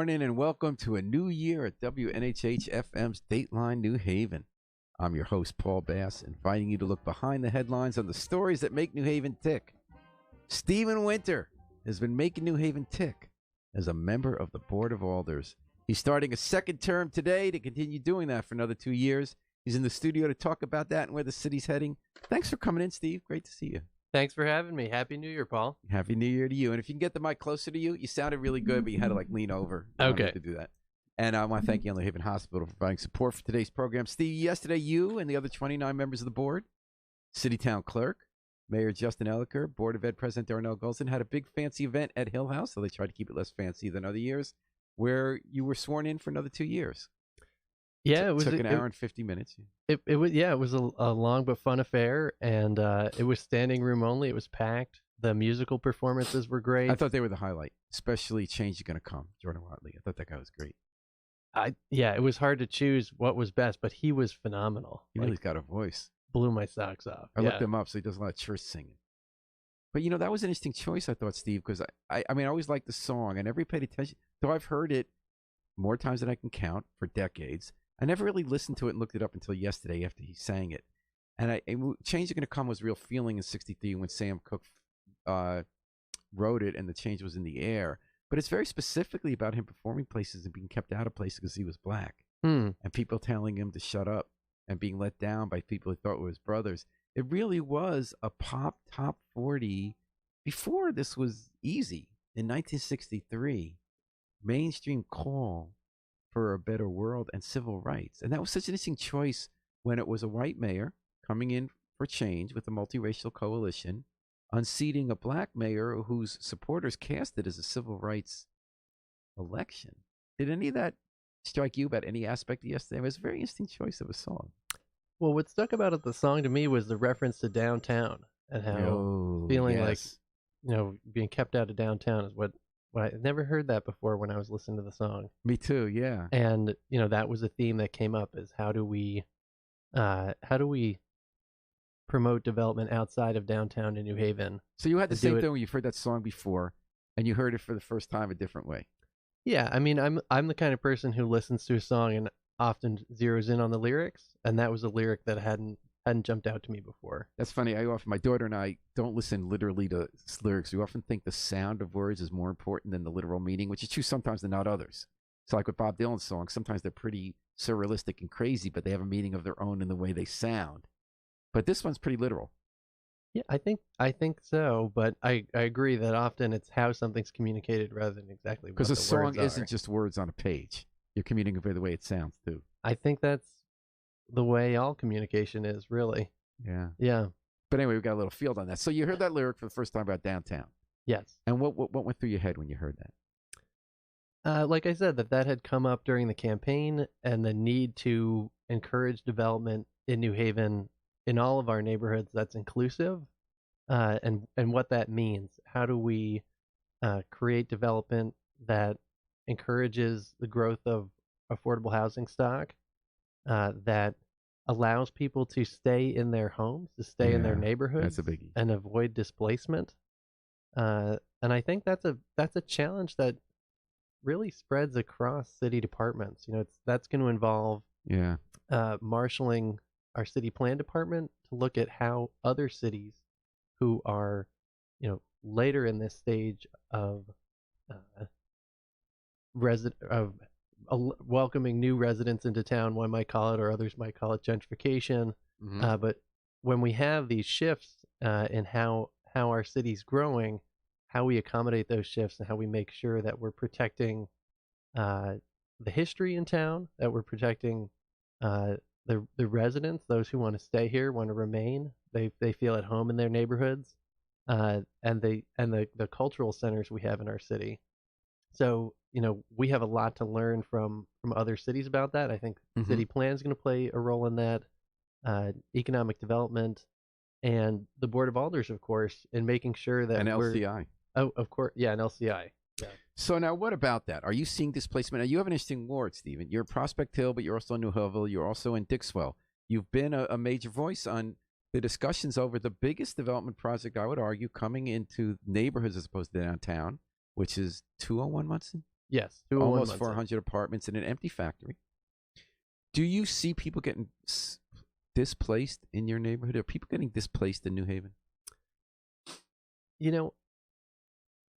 morning and welcome to a new year at WNHH FM's Dateline New Haven. I'm your host, Paul Bass, inviting you to look behind the headlines on the stories that make New Haven tick. Stephen Winter has been making New Haven tick as a member of the Board of Alders. He's starting a second term today to continue doing that for another 2 years. He's in the studio to talk about that and where the city's heading. Thanks for coming in, Steve. Great to see you. Thanks for having me. Happy New Year, Paul. Happy New Year to you. And if you can get the mic closer to you, you sounded really good, but you had to lean over. Okay. To do that. And I want to thank you on the Haven Hospital for providing support for today's program. Steve, yesterday you and the other 29 members of the board, City Town Clerk, Mayor Justin Elliker, Board of Ed President Darnell Golson had a big fancy event at Hill House, so they tried to keep it less fancy than other years, where you were sworn in for another 2 years. Yeah, it took an hour and 50 minutes. It was a long but fun affair, and it was standing room only. It was packed. The musical performances were great. I thought they were the highlight, especially Change Is Gonna Come, Jordan Watley. I thought that guy was great. It was hard to choose what was best, but he was phenomenal. He really's got a voice. Blew my socks off. I looked him up, so he does a lot of church singing. But that was an interesting choice, I thought, Steve, because I always liked the song. I never paid attention, though I've heard it more times than I can count for decades. I never really listened to it and looked it up until yesterday after he sang it. And Change Is Gonna Come was real feeling in '63 when Sam Cooke wrote it and the change was in the air. But it's very specifically about him performing places and being kept out of places because he was black. And people telling him to shut up and being let down by people who thought were his brothers. It really was a pop top 40 before this was easy. In 1963, mainstream call for a better world and civil rights. And that was such an interesting choice when it was a white mayor coming in for change with a multiracial coalition, unseating a black mayor whose supporters cast it as a civil rights election. Did any of that strike you about any aspect of yesterday? It was a very interesting choice of a song. Well, what stuck about the song to me was the reference to downtown and how feeling like, being kept out of downtown is what I never heard that before when I was listening to the song. Me too, yeah. And, that was a theme that came up is how do we promote development outside of downtown in New Haven? So you had the same thing where you've heard that song before and you heard it for the first time a different way. Yeah, I mean, I'm the kind of person who listens to a song and often zeroes in on the lyrics, and that was a lyric that hadn't jumped out to me before. That's funny. My daughter and I don't listen literally to lyrics. We often think the sound of words is more important than the literal meaning, which is true sometimes and not others. So like with Bob Dylan's songs, sometimes they're pretty surrealistic and crazy, but they have a meaning of their own in the way they sound. But this one's pretty literal. Yeah, I think so, but I agree that often it's how something's communicated rather than exactly what the words are. Because a song isn't just words on a page. You're communicating the way it sounds, too. I think that's the way all communication is, really. Yeah. Yeah. But anyway, we got a little field on that. So you heard that lyric for the first time about downtown. Yes. And what went through your head when you heard that? Like I said, that had come up during the campaign and the need to encourage development in New Haven in all of our neighborhoods that's inclusive, and what that means. How do we create development that encourages the growth of affordable housing stock, that allows people to stay in their homes, to stay in their neighborhoods, that's a biggie, and avoid displacement. And I think that's a challenge that really spreads across city departments. That's going to involve marshaling our city plan department to look at how other cities who are, later in this stage of welcoming new residents into town, one might call it, or others might call it gentrification. But when we have these shifts in how our city's growing, how we accommodate those shifts and how we make sure that we're protecting the history in town, that we're protecting the residents, those who want to stay here, want to remain, they feel at home in their neighborhoods, and the cultural centers we have in our city. So we have a lot to learn from other cities about that. I think city plan is going to play a role in that, economic development, and the Board of Alders, of course, in making sure that LCI. Oh, of course, yeah, an LCI. Yeah. So now what about that? Are you seeing displacement? Now you have an interesting ward, Stephen. You're Prospect Hill, but you're also in New Hillville. You're also in Dixwell. You've been a major voice on the discussions over the biggest development project, I would argue, coming into neighborhoods as opposed to downtown, which is 201 Munson? Yes, 201 almost Munson. 400 apartments in an empty factory. Do you see people getting displaced in your neighborhood? Are people getting displaced in New Haven? You know,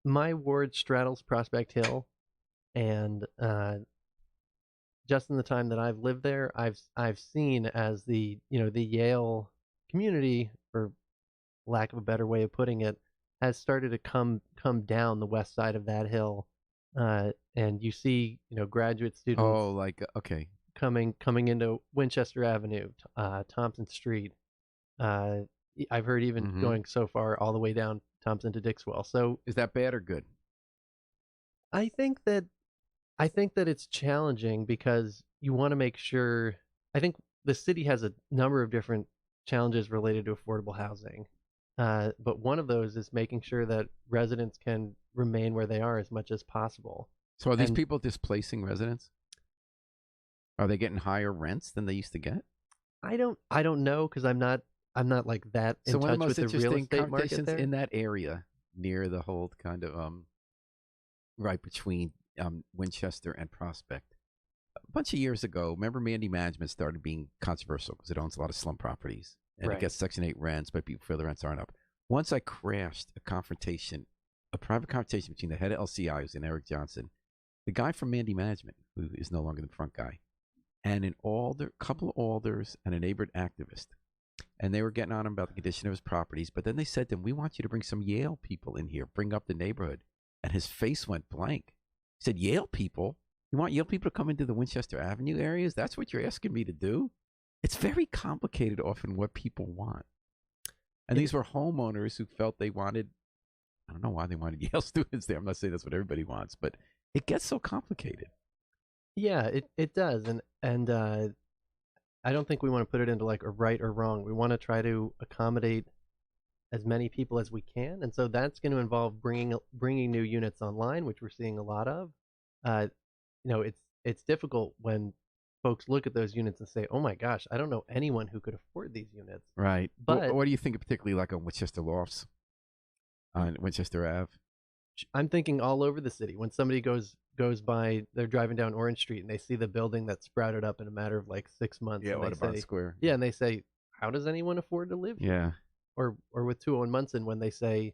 my ward straddles Prospect Hill, and just in the time that I've lived there, I've seen as the Yale community, for lack of a better way of putting it, has started to come down the west side of that hill, and you see graduate students. Oh, like okay. Coming into Winchester Avenue, Thompson Street. I've heard even going so far all the way down Thompson to Dixwell. So is that bad or good? I think that it's challenging because you want to make sure. I think the city has a number of different challenges related to affordable housing, but one of those is making sure that residents can remain where they are as much as possible. So are these people displacing residents? Are they getting higher rents than they used to get? I don't know, because I'm not like that in touch with the real estate market there. In that area near the whole kind of right between Winchester and Prospect. A bunch of years ago, remember Mandy Management started being controversial because it owns a lot of slum properties and it gets Section 8 rents, but people feel the rents aren't up. Once I crashed a private confrontation between the head of LCI, who's in Eric Johnson, the guy from Mandy Management, who is no longer the front guy, and an couple of alders and a neighborhood activist. And they were getting on him about the condition of his properties. But then they said to him, we want you to bring some Yale people in here, bring up the neighborhood. And his face went blank. He said, Yale people? You want Yale people to come into the Winchester Avenue areas? That's what you're asking me to do? It's very complicated often what people want. And these were homeowners who felt they wanted, I don't know why they wanted Yale students there. I'm not saying that's what everybody wants, but it gets so complicated. Yeah, it does. And I don't think we want to put it into like a right or wrong. We want to try to accommodate as many people as we can, and so that's going to involve bringing new units online, which we're seeing a lot of. It's difficult when folks look at those units and say, "Oh my gosh, I don't know anyone who could afford these units." Right. But what do you think, particularly like on Winchester Lofts, on Winchester Ave? I'm thinking all over the city. When somebody goes by, they're driving down Orange Street and they see the building that sprouted up in a matter of like 6 months. Yeah, and Audubon Square. Yeah, and they say, how does anyone afford to live here? Yeah. Or with 201 Munson, when they say,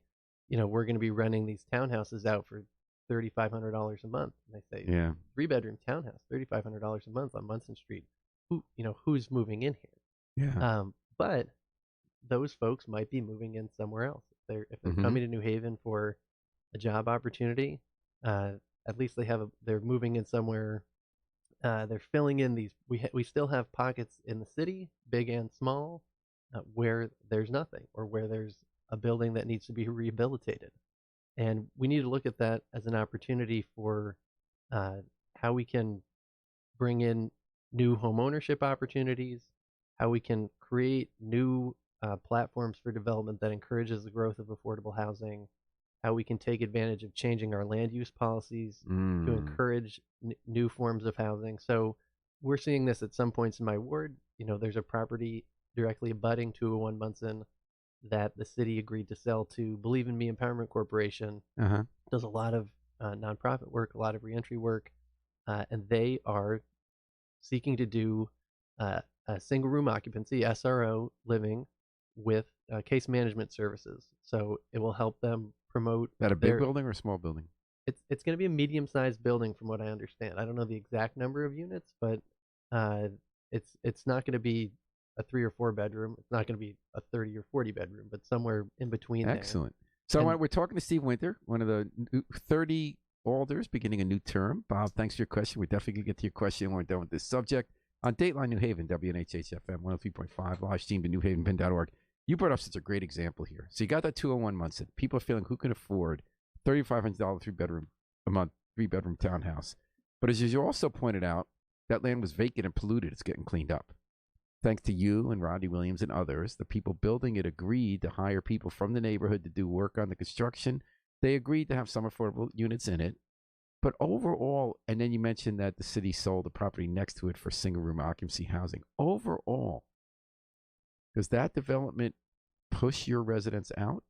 we're going to be renting these townhouses out for $3,500 a month. And they say, yeah, 3-bedroom townhouse, $3,500 a month on Munson Street. Who's moving in here? Yeah. But those folks might be moving in somewhere else. If they're coming to New Haven for a job opportunity, at least they're moving in somewhere. They're filling in these. We still have pockets in the city, big and small, where there's nothing, or where there's a building that needs to be rehabilitated, and we need to look at that as an opportunity for how we can bring in new home ownership opportunities, how we can create new platforms for development that encourages the growth of affordable housing, how we can take advantage of changing our land use policies to encourage new forms of housing. So we're seeing this at some points in my ward. There's a property directly abutting 201 Munson that the city agreed to sell to Believe in Me Empowerment Corporation. Does a lot of nonprofit work, a lot of reentry work, and they are seeking to do a single room occupancy, SRO living, with case management services. So it will help them promote. Is that a big building or a small building? It's going to be a medium-sized building, from what I understand. I don't know the exact number of units, but it's not going to be a 3 or 4 bedroom. It's not going to be a 30 or 40 bedroom, but somewhere in between. Excellent. So we're talking to Steve Winter, one of the 30 alders beginning a new term. Bob, thanks for your question. We're definitely going to get to your question when we're done with this subject. On Dateline New Haven, WNHH-FM 103.5, live streamed to newhavenpen.org. You brought up such a great example here. So you got that 201 Munson. People are feeling who can afford $3,500 3-bedroom townhouse. But as you also pointed out, that land was vacant and polluted. It's getting cleaned up. Thanks to you and Rodney Williams and others, the people building it agreed to hire people from the neighborhood to do work on the construction. They agreed to have some affordable units in it. But overall, and then you mentioned that the city sold the property next to it for single-room occupancy housing. Overall, does that development push your residents out?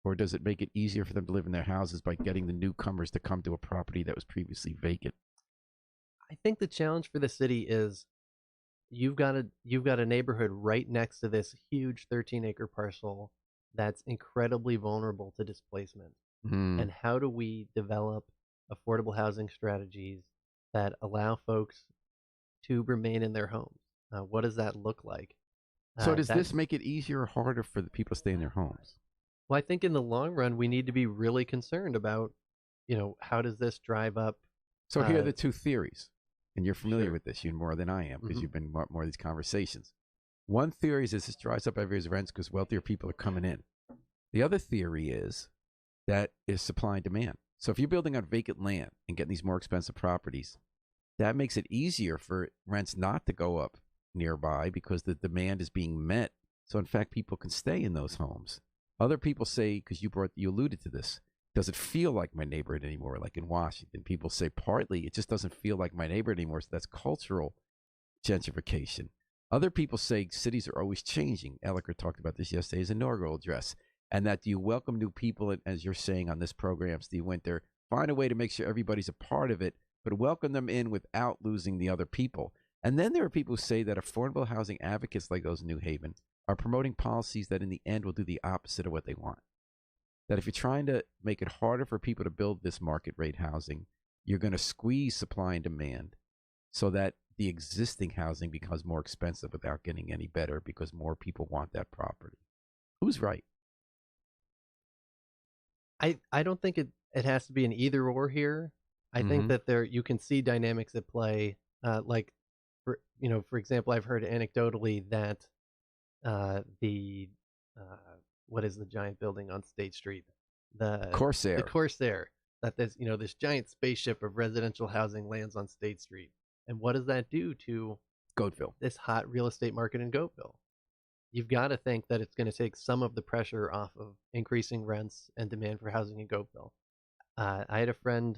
Or does it make it easier for them to live in their houses by getting the newcomers to come to a property that was previously vacant? I think the challenge for the city is you've got a neighborhood right next to this huge 13-acre parcel that's incredibly vulnerable to displacement. Mm. And how do we develop affordable housing strategies that allow folks to remain in their homes? What does that look like? So does this make it easier or harder for the people to stay in their homes? Well, I think in the long run, we need to be really concerned about, how does this drive up? So here are the two theories, and you're familiar Sure. with this, you more than I am, because Mhm. you've been more of these conversations. One theory is this drives up everybody's rents because wealthier people are coming in. The other theory is that is supply and demand. So if you're building on vacant land and getting these more expensive properties, that makes it easier for rents not to go up nearby because the demand is being met. So in fact, people can stay in those homes. Other people say, because you alluded to this, does it feel like my neighborhood anymore? Like in Washington, people say partly it just doesn't feel like my neighborhood anymore. So that's cultural gentrification. Other people say cities are always changing. Elliker talked about this yesterday in his inaugural address. And that do you welcome new people, as you're saying on this program, Steve Winter, find a way to make sure everybody's a part of it, but welcome them in without losing the other people. And then there are people who say that affordable housing advocates like those in New Haven are promoting policies that in the end will do the opposite of what they want. That if you're trying to make it harder for people to build this market rate housing, you're going to squeeze supply and demand so that the existing housing becomes more expensive without getting any better because more people want that property. Who's right? I don't think it has to be an either or here. I think that you can see dynamics at play. Like for example, I've heard anecdotally that the what is the giant building on State Street? The Corsair. The Corsair. That this giant spaceship of residential housing lands on State Street. And what does that do to Goatville, this hot real estate market in Goatville? You've got to think that it's going to take some of the pressure off of increasing rents and demand for housing in Goatville. I had a friend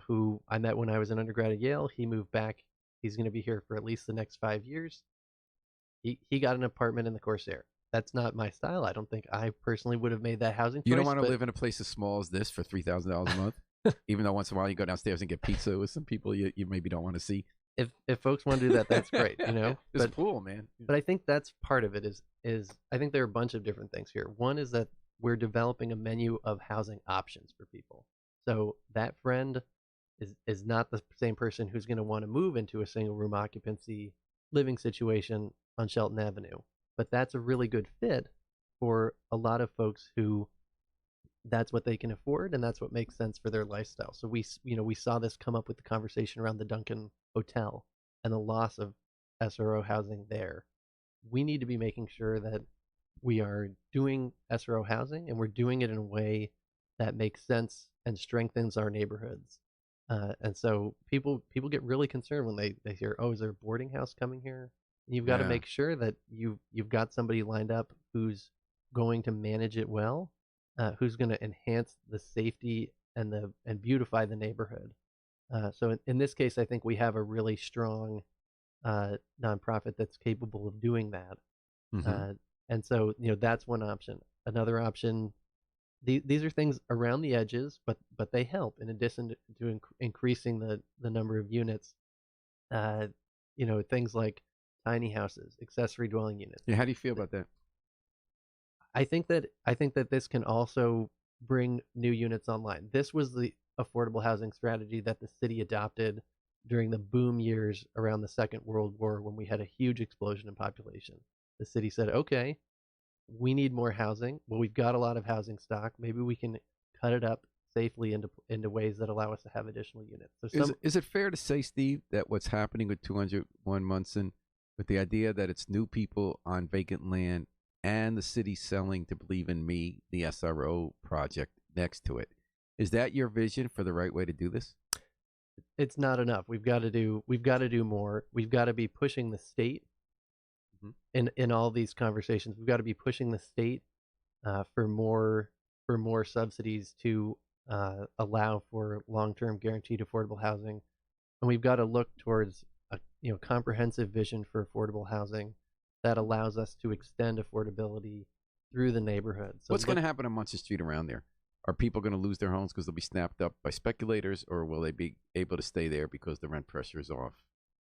who I met when I was an undergrad at Yale. He moved back. He's going to be here for at least the next 5 years. He got an apartment in the Corsair. That's not my style. I don't think I personally would have made that housing choice. You don't want to live in a place as small as this for $3,000 a month, even though once in a while you go downstairs and get pizza with some people you maybe don't want to see. If folks want to do that, that's great. It's cool, man. But I think that's part of it. Is I think there are a bunch of different things here. One is that we're developing a menu of housing options for people. So that friend is not the same person who's going to want to move into a single room occupancy living situation on Shelton Avenue. But that's a really good fit for a lot of folks who that's what they can afford and that's what makes sense for their lifestyle. So we saw this come up with the conversation around the Duncan Hotel and the loss of SRO housing there. We need to be making sure that we are doing SRO housing and we're doing it in a way that makes sense and strengthens our neighborhoods. And so people get really concerned when they hear, oh, is there a boarding house coming here? And you've got to make sure that you've got somebody lined up who's going to manage it well, who's going to enhance the safety and beautify the neighborhood. So in this case, I think we have a really strong nonprofit that's capable of doing that. And so that's one option. Another option. These are things around the edges, but they help in addition to increasing the number of units. Things like tiny houses, accessory dwelling units. Yeah, how do you feel about that? I think that this can also bring new units online. This was the affordable housing strategy that the city adopted during the boom years around the Second World War when we had a huge explosion in population. The city said, okay, we need more housing. Well, we've got a lot of housing stock. Maybe we can cut it up safely into ways that allow us to have additional units. So is it fair to say, Steve, that what's happening with 201 Munson, with the idea that it's new people on vacant land and the city selling to Believe in Me, the SRO project next to it, is that your vision for the right way to do this? It's not enough. We've got to do more. We've got to be pushing the state in all these conversations. We've got to be pushing the state for more subsidies to allow for long-term guaranteed affordable housing, and we've got to look towards a comprehensive vision for affordable housing that allows us to extend affordability through the neighborhood. So what's going to happen on Muncie Street around there? Are people going to lose their homes because they'll be snapped up by speculators, or will they be able to stay there because the rent pressure is off?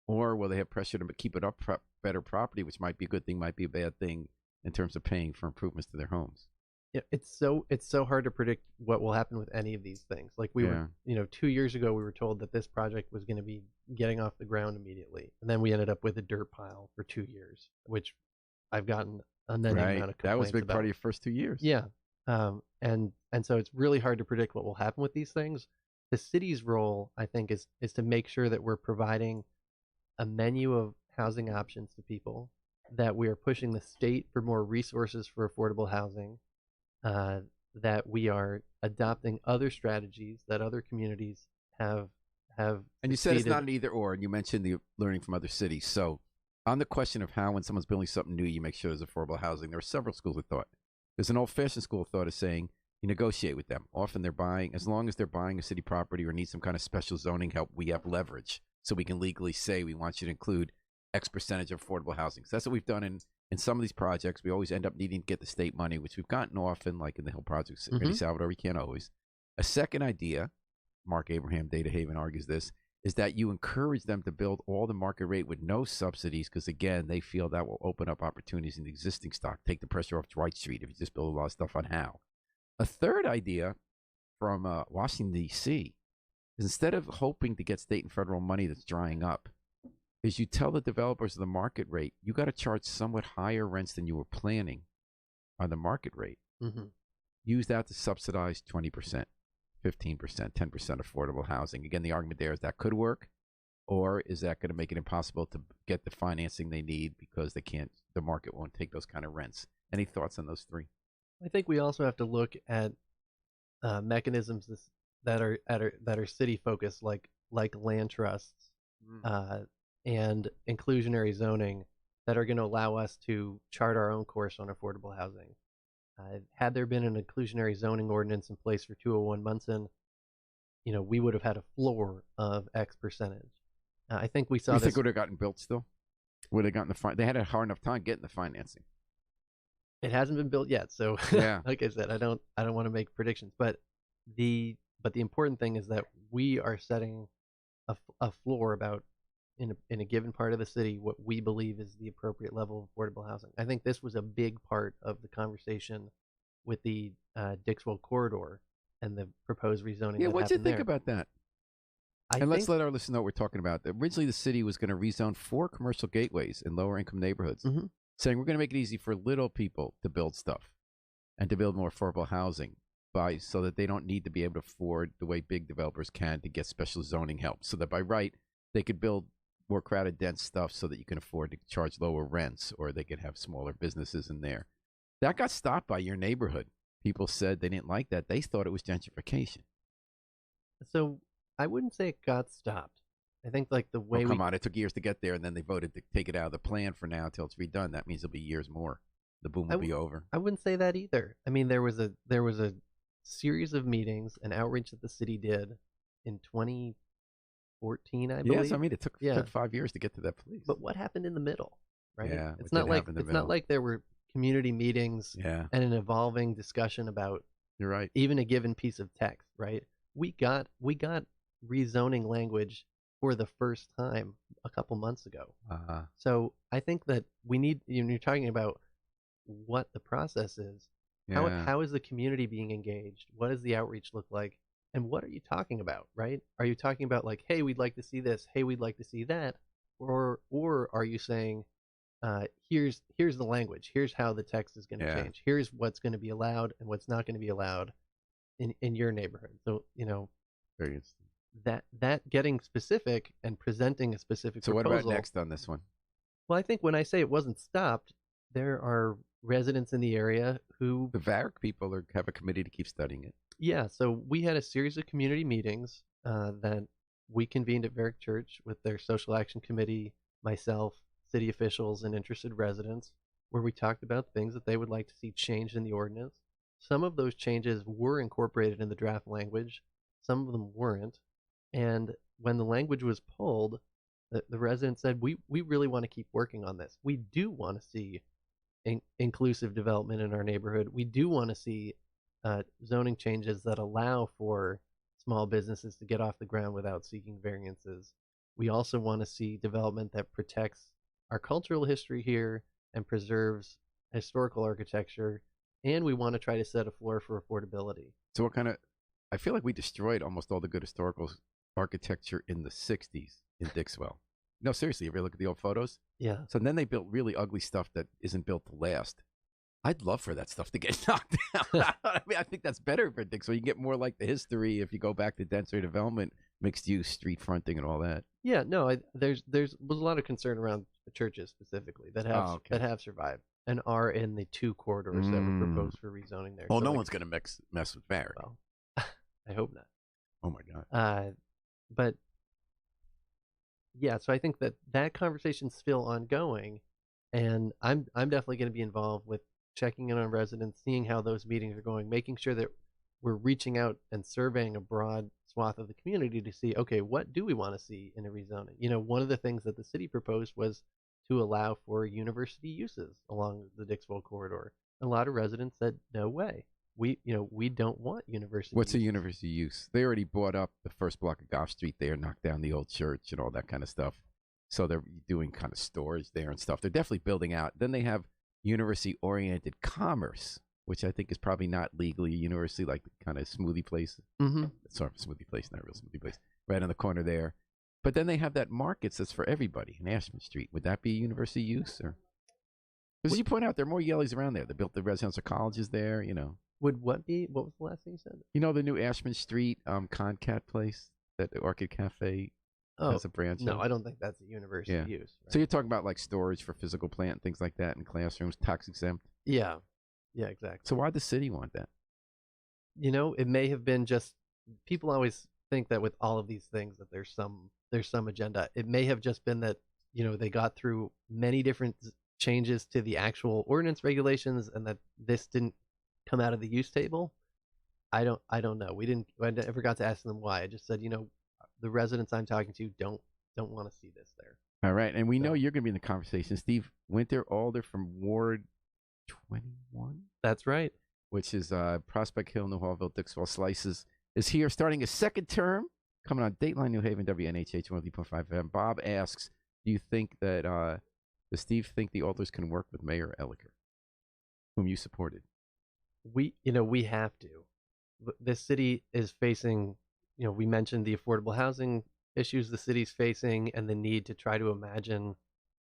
Or will they have pressure to keep it up, better property, which might be a good thing, might be a bad thing in terms of paying for improvements to their homes? Yeah, it's so hard to predict what will happen with any of these things. Like we were, 2 years ago, we were told that this project was going to be getting off the ground immediately, and then we ended up with a dirt pile for 2 years, which I've gotten amount of complaints That was a big about. part of your first 2 years. Yeah, and so it's really hard to predict what will happen with these things. The city's role, I think, is to make sure that we're providing a menu of housing options to people, that we are pushing the state for more resources for affordable housing, that we are adopting other strategies that other communities have. And you said it's not an either or, and you mentioned the learning from other cities. So on the question of how when someone's building something new, you make sure there's affordable housing, there are several schools of thought. There's an old-fashioned school of thought of saying you negotiate with them. Often they're buying, as long as they're buying a city property or need some kind of special zoning help, we have leverage. So we can legally say we want you to include X percentage of affordable housing. So that's what we've done in some of these projects. We always end up needing to get the state money, which we've gotten often, like in the Hill projects. Eddie Salvador, we can't always. A second idea, Mark Abraham, Data Haven argues this, is that you encourage them to build all the market rate with no subsidies because, again, they feel that will open up opportunities in the existing stock, take the pressure off Dwight Street if you just build a lot of stuff on Howe. A third idea from Washington, D.C., is instead of hoping to get state and federal money that's drying up, is you tell the developers of the market rate, you got to charge somewhat higher rents than you were planning on the market rate. Use that to subsidize 20%. 15%, 10% affordable housing. Again, the argument there is that could work, or is that going to make it impossible to get the financing they need because they can't, the market won't take those kind of rents? Any thoughts on those three? I think we also have to look at mechanisms that are city focused, like land trusts and inclusionary zoning, that are going to allow us to chart our own course on affordable housing. Had there been an inclusionary zoning ordinance in place for 201 Munson, we would have had a floor of X percentage. I think we saw. You think it would have gotten built still? Would have gotten they had a hard enough time getting the financing. It hasn't been built yet, so yeah. Like I said, I don't want to make predictions, but the important thing is that we are setting a floor about in a given part of the city what we believe is the appropriate level of affordable housing. I think this was a big part of the conversation with the Dixwell corridor and the proposed rezoning. Yeah, what do you think there. about that? Let's let our listeners know what we're talking about. Originally, the city was going to rezone 4 commercial gateways in lower income neighborhoods, saying we're going to make it easy for little people to build stuff and to build more affordable housing so that they don't need to be able to afford the way big developers can to get special zoning help, so that by right they could build more crowded, dense stuff so that you can afford to charge lower rents, or they could have smaller businesses in there. That got stopped by your neighborhood. People said they didn't like that. They thought it was gentrification. So I wouldn't say it got stopped. I think like the way come on, it took years to get there, and then they voted to take it out of the plan for now until it's redone. That means it'll be years more. The boom will be over. I wouldn't say that either. I mean, there was a series of meetings and outreach that the city did in 2014, I believe. Yes, I mean, it took 5 years to get to that place. But what happened in the middle, right? Yeah, it's not like there were community meetings and an evolving discussion about You're right. even a given piece of text, right? We got rezoning language for the first time a couple months ago. So I think that we need, you're talking about what the process is. How is the community being engaged? What does the outreach look like? And what are you talking about, right? Are you talking about like, hey, we'd like to see this, hey, we'd like to see that? Or are you saying, here's the language, here's how the text is going to change, here's what's going to be allowed and what's not going to be allowed in your neighborhood? So, very interesting. That getting specific and presenting a specific proposal. So what about next on this one? Well, I think when I say it wasn't stopped, there are residents in the area who... The Varick people have a committee to keep studying it. Yeah, so we had a series of community meetings that we convened at Varick Church with their social action committee, myself, city officials, and interested residents, where we talked about things that they would like to see changed in the ordinance. Some of those changes were incorporated in the draft language. Some of them weren't. And when the language was pulled, the residents said, we really want to keep working on this. We do want to see inclusive development in our neighborhood. We do want to see zoning changes that allow for small businesses to get off the ground without seeking variances. We also want to see development that protects our cultural history here and preserves historical architecture, and we want to try to set a floor for affordability. So what kind of? I feel like we destroyed almost all the good historical architecture in the '60s in Dixwell. No, seriously, you ever look at the old photos? Yeah. So then they built really ugly stuff that isn't built to last. I'd love for that stuff to get knocked down. I mean, I think that's better for Dixwell. You get more like the history if you go back to denser development, mixed use, street fronting, and all that. Yeah, no, there's was a lot of concern around the churches specifically that have survived and are in the 2 corridors that were proposed for rezoning there. Well, so no one's gonna mess with Barry. Well, I hope not. Oh my God. But yeah, so I think that conversation's still ongoing, and I'm definitely going to be involved with checking in on residents, seeing how those meetings are going, making sure that we're reaching out and surveying a broad swath of the community to see, okay, what do we want to see in a rezoning? You know, one of the things that the city proposed was to allow for university uses along the Dixwell corridor. A lot of residents said, no way. We don't want university. What's a university use? They already bought up the first block of Goff Street there, knocked down the old church and all that kind of stuff. So they're doing kind of storage there and stuff. They're definitely building out. Then they have university-oriented commerce, which I think is probably not legally a university, like the kind of smoothie place. Mm-hmm. Sort of a smoothie place, not a real smoothie place. Right on the corner there. But then they have that markets that's for everybody in Ashman Street. Would that be university use? Or because you point out, there are more Yellies around there. They built the residential colleges there, you know. Would what be? What was the last thing you said? You know the new Ashman Street Concat place that the Orchid Cafe has a branch No, of? I don't think that's a university use. Right? So you're talking about like storage for physical plant and things like that in classrooms, tax exempt? Yeah, exactly. So why the city want that? You know, it may have been just people always think that with all of these things that there's some agenda. It may have just been that, you know, they got through many different changes to the actual ordinance regulations and that this didn't come out of the use table. I don't know. I never got to ask them why. I just said, you know, the residents I'm talking to don't want to see this there. All right, and we know you're going to be in the conversation. Steve Winter Alder from Ward 21. That's right. Which is Prospect Hill, New Hallville, Dixwell Slices, is here starting his second term, coming on Dateline, New Haven, WNHH 103.5 FM. Bob asks, do you think that, does Steve think the Alders can work with Mayor Elliker, whom you supported? We have to. This city is facing, you know, we mentioned the affordable housing issues the city's facing and the need to try to imagine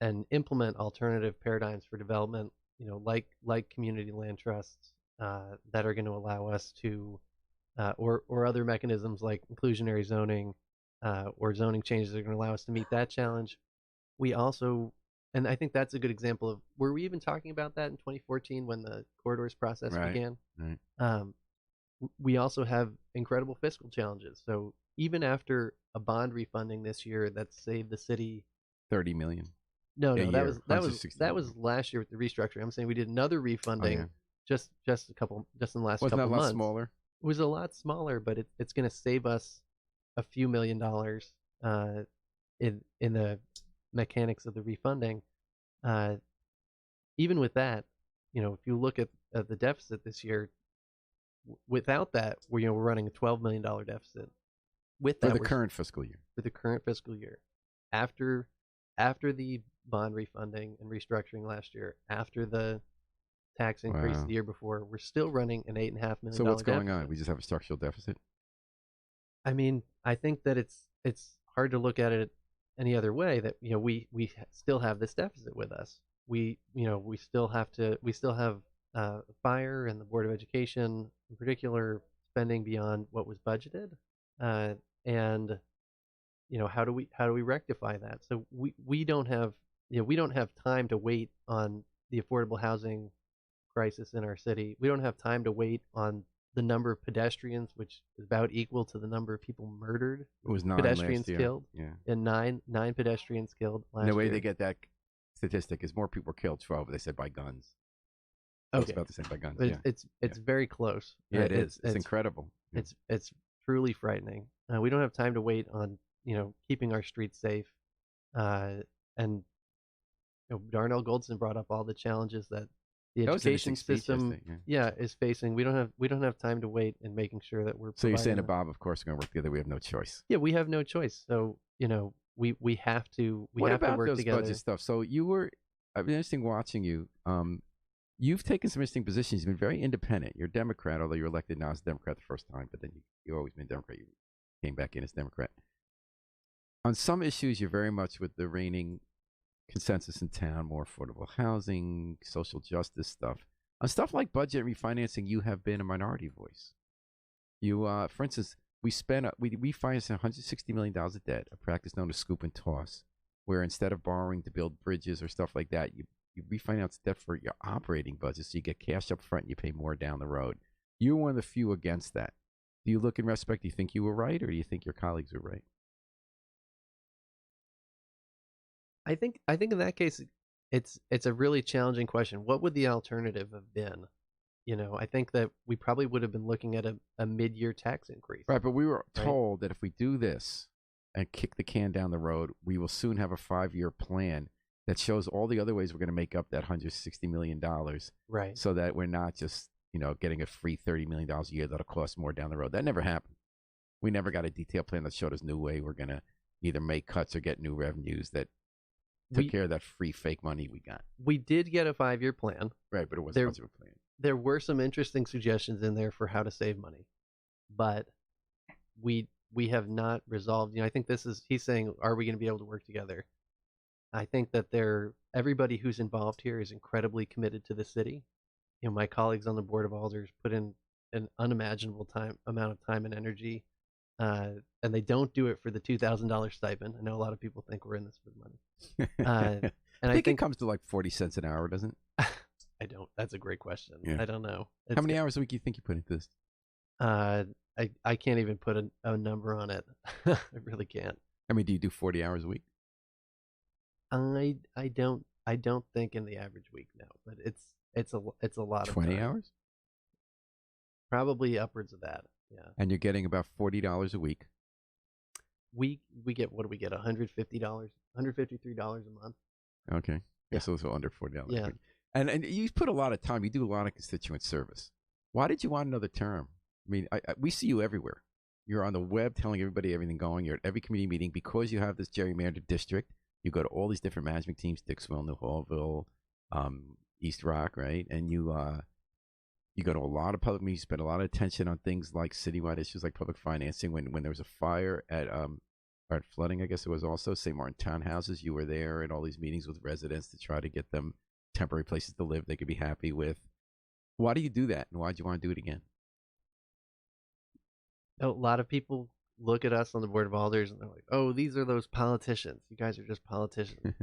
and implement alternative paradigms for development, you know, like community land trusts that are going to allow us to, or other mechanisms like inclusionary zoning or zoning changes that are going to allow us to meet that challenge. We also, and I think that's a good example of, were we even talking about that in 2014 when the corridors process began? Right. We also have incredible fiscal challenges. So even after a bond refunding this year that saved the city $30 million. No, that was last year with the restructuring. I'm saying we did another refunding just in the last couple months. Wasn't that a lot smaller? It was a lot smaller, but it's going to save us a few $1 million in the mechanics of the refunding. Even with that, you know, if you look at the deficit this year, without that, we're running a $12 million deficit. With that, for the current fiscal year. For the current fiscal year, after the bond refunding and restructuring last year, after the tax increase the year before, we're still running an $8.5 million. So what's going deficit. on? We just have a structural deficit. I mean, I think that it's hard to look at it any other way. That, you know, we still have this deficit with us. We still have fire and the Board of Education in particular spending beyond what was budgeted, and you know, how do we rectify that? So we don't have time to wait on the affordable housing crisis in our city. We don't have time to wait on the number of pedestrians, which is about equal to the number of people murdered. It was 9 pedestrians last year. killed. Yeah, and nine pedestrians killed last year. The way they get that statistic is more people were killed. 12, they said, by guns. Okay. It's about the same by guns. But it's very close. Yeah, it is. It's incredible. Yeah. It's truly frightening. We don't have time to wait on, you know, keeping our streets safe. And you know, Darnell Goldson brought up all the challenges that the That was an education interesting speech, I system, think, yeah. is facing. We don't have time to wait in making sure that we're So you're saying providing that Bob, of course, are going to work together. We have no choice. Yeah, we have no choice. So, we have to What about work those together. budget stuff? So you were, I've been interesting watching you. You've taken some interesting positions. You've been very independent. You're a Democrat, although you're elected now as a Democrat the first time, but then you've always been a Democrat. You came back in as Democrat. On some issues, you're very much with the reigning consensus in town, more affordable housing, social justice stuff. On stuff like budget refinancing, you have been a minority voice. You, for instance, we financed $160 million of debt, a practice known as scoop and toss, where instead of borrowing to build bridges or stuff like that, you refinance debt for your operating budget, so you get cash up front and you pay more down the road. You're one of the few against that. Do you look in retrospect, do you think you were right, or do you think your colleagues were right? I think in that case, it's a really challenging question. What would the alternative have been? I think that we probably would have been looking at a mid-year tax increase. Right, but we were told that if we do this and kick the can down the road, we will soon have a 5-year plan that shows all the other ways we're going to make up that $160 million. Right. So that we're not just, getting a free $30 million a year that'll cost more down the road. That never happened. We never got a detailed plan that showed us new way we're going to either make cuts or get new revenues that took care of that free fake money we got. We did get a 5-year plan. Right, but it wasn't much of a plan. There were some interesting suggestions in there for how to save money, but we have not resolved. I think he's saying, are we going to be able to work together? I think that everybody who's involved here is incredibly committed to the city. My colleagues on the board of Alders put in an unimaginable amount of time and energy, and they don't do it for the $2,000 stipend. I know a lot of people think we're in this for the money. And I think it comes to like 40 cents an hour, doesn't it? I don't. That's a great question. Yeah. I don't know. How many hours a week do you think you put into this? I can't even put a number on it. I really can't. I mean, do you do 40 hours a week? I don't think in the average week, no, but it's a lot 20 of 20 hours? Probably upwards of that. Yeah. And you're getting about $40 a week. We get, what do we get? $153 a month. Okay. Yeah. So it's under $40 Yeah. a week. And you put a lot of time. You do a lot of constituent service. Why did you want another term? I mean, we see you everywhere. You're on the web telling everybody everything going. You're at every community meeting because you have this gerrymandered district. You go to all these different management teams: Dixville, New Hallville, East Rock, right? And you go to a lot of public meetings. Spend a lot of attention on things like citywide issues like public financing. When there was a fire at flooding, I guess it was also St. Martin townhouses. You were there at all these meetings with residents to try to get them temporary places to live they could be happy with. Why do you do that, and why do you want to do it again? A lot of people look at us on the board of Alders and they're like, "Oh, these are those politicians. You guys are just politicians."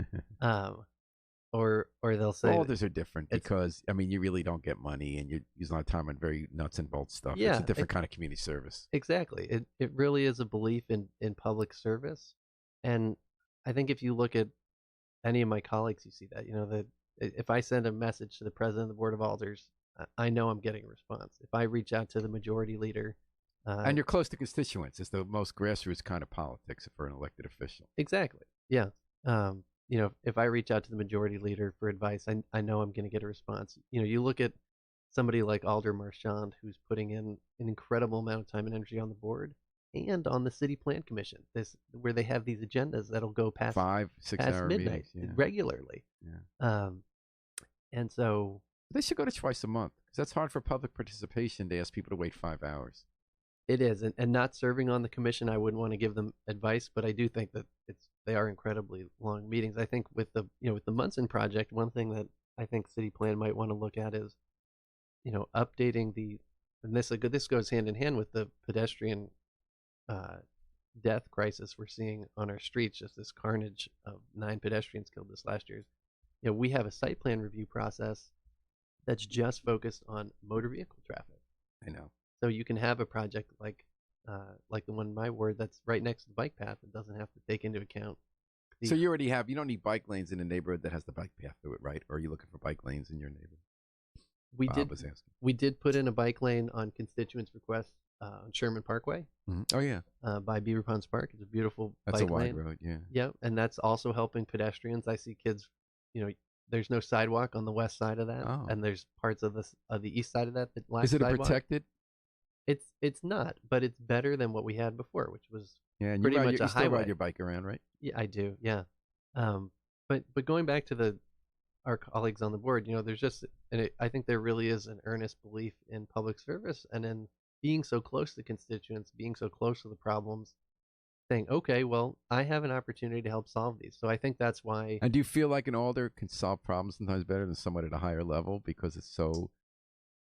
Or they'll say Alders are different because you really don't get money, and you use a lot of time on very nuts and bolts stuff. Yeah, it's a different kind of community service. Exactly. It really is a belief in public service, and I think if you look at any of my colleagues, you see that that if I send a message to the president of the board of Alders, I know I'm getting a response. If I reach out to the majority leader. And you're close to constituents. It's the most grassroots kind of politics for an elected official. Exactly. Yeah. If I reach out to the majority leader for advice, I know I'm going to get a response. You look at somebody like Alder Marchand, who's putting in an incredible amount of time and energy on the board and on the city plan commission, where they have these agendas that'll go past 5-6 hour midnight regularly. Yeah. And so they should go to twice a month, because that's hard for public participation to ask people to wait 5 hours. It is, and not serving on the commission, I wouldn't want to give them advice, but I do think that they are incredibly long meetings. I think with the Munson project, one thing that I think city plan might want to look at is, updating and this goes hand in hand with the pedestrian death crisis we're seeing on our streets. Just this carnage of 9 pedestrians killed this last year. We have a site plan review process that's just focused on motor vehicle traffic. I know. So you can have a project like the one in my ward that's right next to the bike path that doesn't have to take into account. So you don't need bike lanes in a neighborhood that has the bike path through it, right? Or are you looking for bike lanes in your neighborhood? We did put in a bike lane on constituents' request on Sherman Parkway. Mm-hmm. Oh yeah, by Beaver Ponds Park. It's a beautiful. That's bike a wide lane. road, yeah. Yeah, and that's also helping pedestrians. I see kids, there's no sidewalk on the west side of that, Oh, and there's parts of the east side of that lack is it a sidewalk. protected? It's not, but it's better than what we had before, which was Yeah, and pretty much you a still ride highway. your bike around, right? Yeah, I do. Yeah. But going back to our colleagues on the board, there's just, I think there really is an earnest belief in public service and in being so close to constituents, being so close to the problems, saying, okay, well, I have an opportunity to help solve these. So I think that's why. And do you feel like an alder can solve problems sometimes better than someone at a higher level because it's so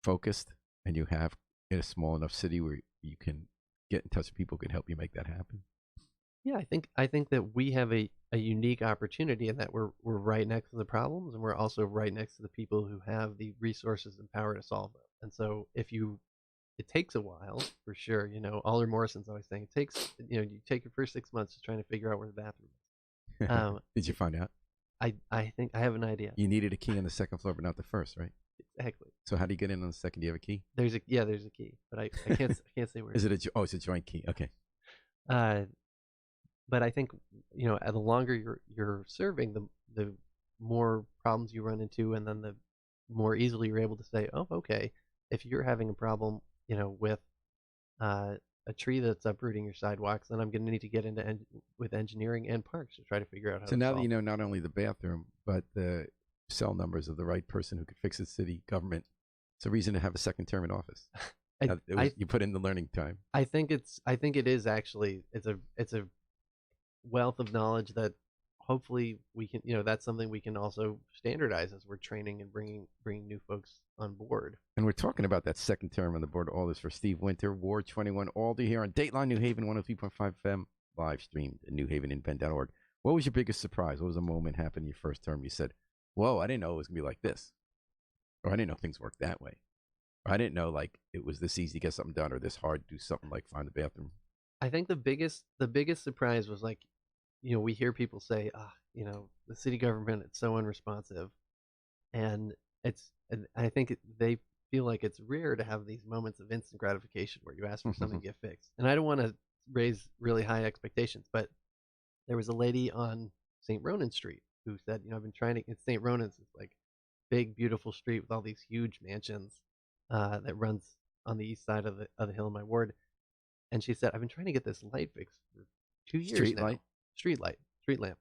focused, and you have in a small enough city where you can get in touch with people who can help you make that happen? Yeah, I think that we have a unique opportunity in that we're right next to the problems, and we're also right next to the people who have the resources and power to solve them. And so it takes a while for sure. Alder Morrison's always saying it takes, you take your first 6 months just trying to figure out where the bathroom is. Did you find out? I think I have an idea. You needed a key on the second floor, but not the first, right? Exactly. So how do you get in on the second? Do you have a key? There's a key, but I can't I can't say where. Is it it's a joint key? Okay. Uh, but I think the longer you're serving, the more problems you run into, and then the more easily you're able to say, oh, okay, if you're having a problem, with a tree that's uprooting your sidewalks, then I'm going to need to get into with engineering and parks to try to figure out how. So now that you know not only the bathroom but the cell numbers of the right person who could fix the city government, it's a reason to have a second term in office. You put in the learning time. I think it is actually it's a wealth of knowledge that hopefully we can, that's something we can also standardize as we're training and bringing new folks on board. And we're talking about that second term on the board of Alders for Steve Winter, Ward 21 Alder, here on Dateline New Haven 103.5 FM, live streamed at newhaveninbend.org. What was your biggest surprise? What was a moment happened in your first term? You said, whoa, I didn't know it was going to be like this. Or I didn't know things worked that way. Or I didn't know like it was this easy to get something done or this hard to do something like find the bathroom. I think the biggest surprise was like, we hear people say, the city government, it's so unresponsive. And I think they feel like it's rare to have these moments of instant gratification where you ask for something to get fixed. And I don't want to raise really high expectations, but there was a lady on St. Ronan Street who said, I've been trying to, it's St. Ronan's, it's like big, beautiful street with all these huge mansions that runs on the east side of the hill in my ward. And she said, I've been trying to get this light fixed for 2 years Street now. light? Street lamp.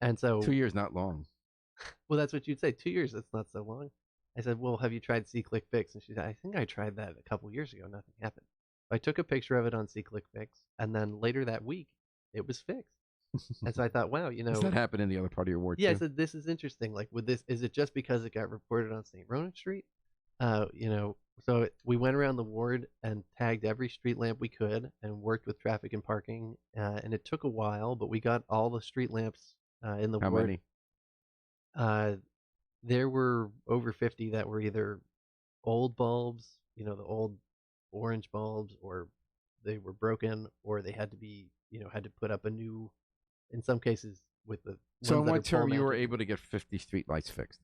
And so 2 years, not long. Well, that's what you'd say. 2 years, that's not so long. I said, well, have you tried C-Click Fix? And she said, I think I tried that a couple years ago. Nothing happened. I took a picture of it on C-Click Fix, and then later that week, it was fixed. And so I thought, wow, Does that happen in the other part of your ward yeah, too? I said, this is interesting. Like, is it just because it got reported on St. Ronan Street? So we went around the ward and tagged every street lamp we could and worked with traffic and parking. And it took a while, but we got all the street lamps in the How ward. many? There were over 50 that were either old bulbs, the old orange bulbs, or they were broken, or they had to be, had to put up a new, in some cases with the. So in one term, you were able to get 50 street lights fixed.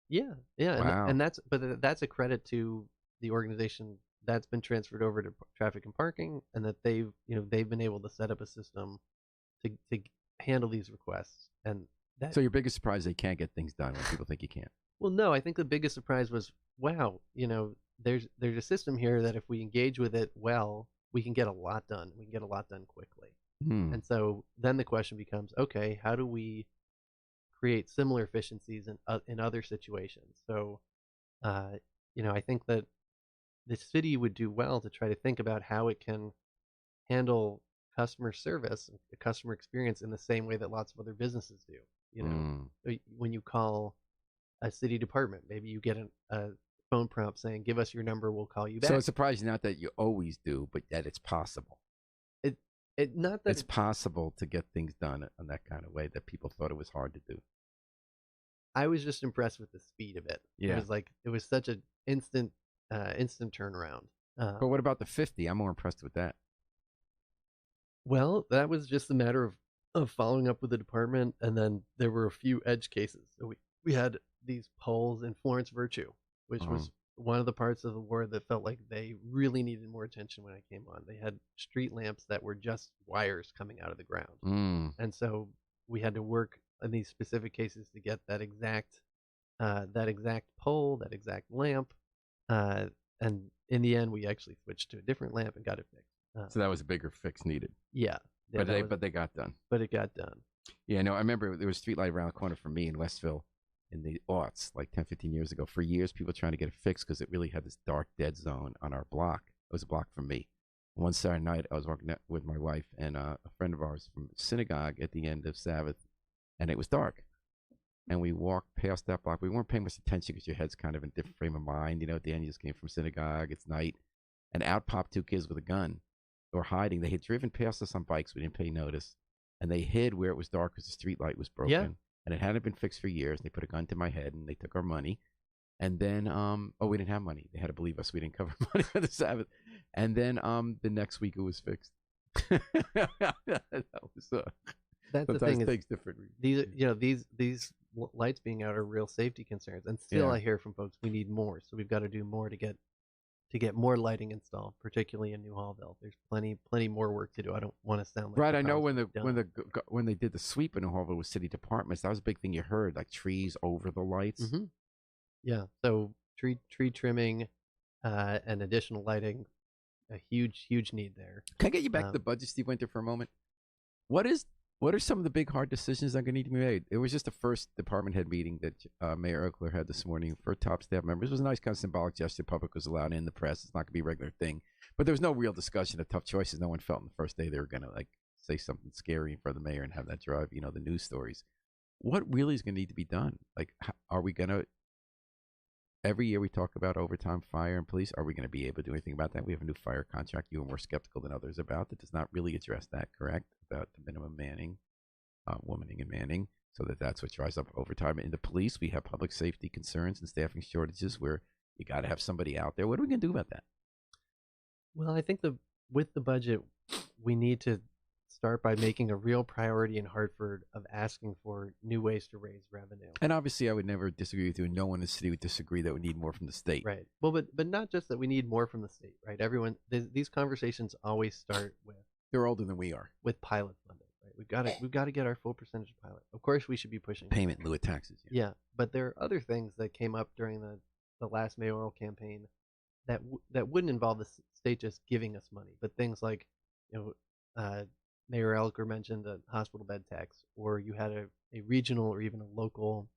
Yeah. Wow. And that's a credit to the organization that's been transferred over to traffic and parking, and that they've been able to set up a system to handle these requests. And so your biggest surprise, they can't get things done when people think you can't. Well, no, I think the biggest surprise was, wow, there's a system here that if we engage with it well, we can get a lot done. We can get a lot done quickly. And so then the question becomes, okay, how do we create similar efficiencies in other situations? So, I think that the city would do well to try to think about how it can handle customer service, the customer experience, in the same way that lots of other businesses do. When you call a city department, maybe you get a phone prompt saying, give us your number, we'll call you back. So it's surprising not that you always do, but that it's possible. Not that it's possible to get things done in that kind of way that people thought it was hard to do. I was just impressed with the speed of it. Yeah. It was such an instant turnaround. But what about the 50? I'm more impressed with that. Well, that was just a matter of following up with the department, and then there were a few edge cases. So we had these poles in Florence Virtue, which was one of the parts of the ward that felt like they really needed more attention when I came on. They had street lamps that were just wires coming out of the ground. And so we had to work in these specific cases to get that exact that exact pole, that exact lamp, uh, and in the end, we actually switched to a different lamp and got it fixed. So that was a bigger fix needed. Yeah, but they got done. But it got done. Yeah, no, I remember there was a street light around the corner from me in Westville in the aughts, like 10, 15 years ago. For years, people trying to get it fixed because it really had this dark dead zone on our block. It was a block from me. One Saturday night, I was walking with my wife and a friend of ours from synagogue at the end of Sabbath, and it was dark. And we walked past that block. We weren't paying much attention because your head's kind of in a different frame of mind. You know, Dan, you just came from synagogue. It's night. And out popped two kids with a gun. They were hiding. They had driven past us on bikes. We didn't pay notice. And they hid where it was dark because the street light was broken. Yeah. And it hadn't been fixed for years. They put a gun to my head and they took our money. And then, we didn't have money. They had to believe us. We didn't cover money for the Sabbath. And then the next week it was fixed. That was, that's the thing. Things different. These lights being out are real safety concerns, and still Yeah. I hear from folks we need more. So we've got to do more to get more lighting installed, particularly in New Hallville. There's plenty more work to do. I don't want to sound like Right. I know when they did the sweep in New Hallville with city departments, that was a big thing you heard, like trees over the lights. Mm-hmm. Yeah. So tree trimming, and additional lighting, a huge need there. Can I get you back to the budget, Steve Winter, for a moment? What are some of the big hard decisions that are going to need to be made? It was just the first department head meeting that Mayor Oakler had this morning for top staff members. It was a nice kind of symbolic gesture. The public was allowed in, the press. It's not going to be a regular thing. But there was no real discussion of tough choices. No one felt on the first day they were going to say something scary in front of the mayor and have that drive, the news stories. What really is going to need to be done? Are we going to, every year we talk about overtime, fire, and police. Are we going to be able to do anything about that? We have a new fire contract you are more skeptical than others about that does not really address that, correct? About the minimum manning, womaning and manning, so that's what drives up overtime. In the police, we have public safety concerns and staffing shortages where you got to have somebody out there. What are we going to do about that? Well, I think with the budget, we need to start by making a real priority in Hartford of asking for new ways to raise revenue. And obviously, I would never disagree with you, and no one in the city would disagree that we need more from the state. Right. Well, but not just that we need more from the state, right? Everyone, these conversations always start with they're older than we are. With pilot funding, right? We've got to get our full percentage of pilot. Of course, we should be pushing payment in lieu of taxes. Yeah, but there are other things that came up during the last mayoral campaign that wouldn't involve the state just giving us money, but things like, Mayor Elker mentioned a hospital bed tax, or you had a regional or even a local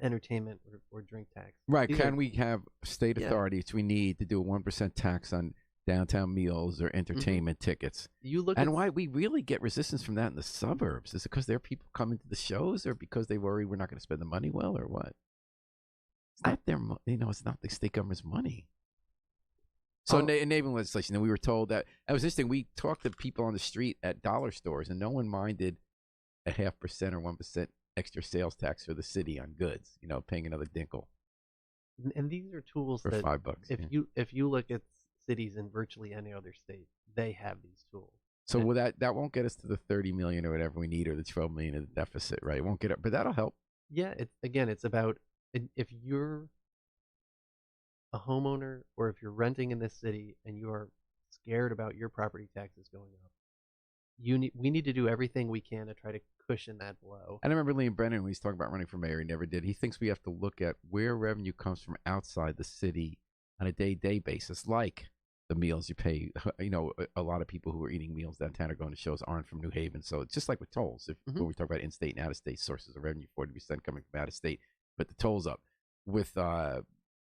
entertainment or drink tax. Right. Can we have state authorities we need to do a 1% tax on downtown meals or entertainment tickets? Why we really get resistance from that in the suburbs? Is it because there are people coming to the shows, or because they worry we're not going to spend the money well, or what? It's not it's not the state government's money. So enabling legislation, and we were told that was interesting. We talked to people on the street at dollar stores, and no one minded a 0.5% or 1% extra sales tax for the city on goods. Paying another dinkle. And these are tools for that $5. If you look at cities in virtually any other state, they have these tools. So that won't get us to the 30 million or whatever we need, or the 12 million in the deficit, right? It won't get up, but that'll help. Yeah, it's about, if you're a homeowner, or if you're renting in this city and you are scared about your property taxes going up, we need to do everything we can to try to cushion that blow. And I remember Liam Brennan, when he's talking about running for mayor, he never did. He thinks we have to look at where revenue comes from outside the city on a day-to-day basis, like the meals you pay. A lot of people who are eating meals downtown or going to shows aren't from New Haven. So it's just like with tolls. When we talk about in-state and out-of-state sources of revenue, 40% coming from out-of-state, but the tolls up. With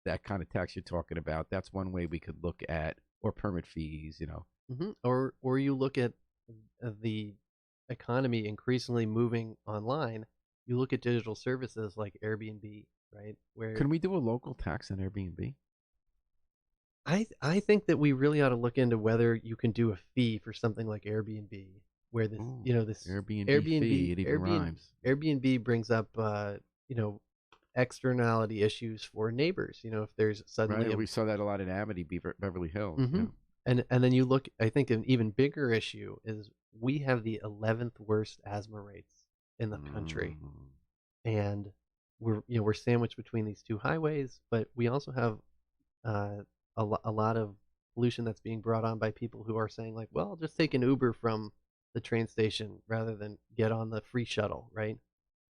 that kind of tax you're talking about, that's one way we could look at, or permit fees, Or you look at the economy increasingly moving online. You look at digital services like Airbnb, right? Where can we do a local tax on Airbnb? I think that we really ought to look into whether you can do a fee for something like Airbnb, where this this Airbnb fee, it even rhymes. Airbnb brings up externality issues for neighbors. If there's suddenly we saw that a lot in Amity, Beverly Hills. Mm-hmm. And then you look, I think an even bigger issue is we have the 11th worst asthma rates in the country, and we're sandwiched between these two highways, but we also have a lot of pollution that's being brought on by people who are saying, like, well, I'll just take an Uber from the train station rather than get on the free shuttle, right?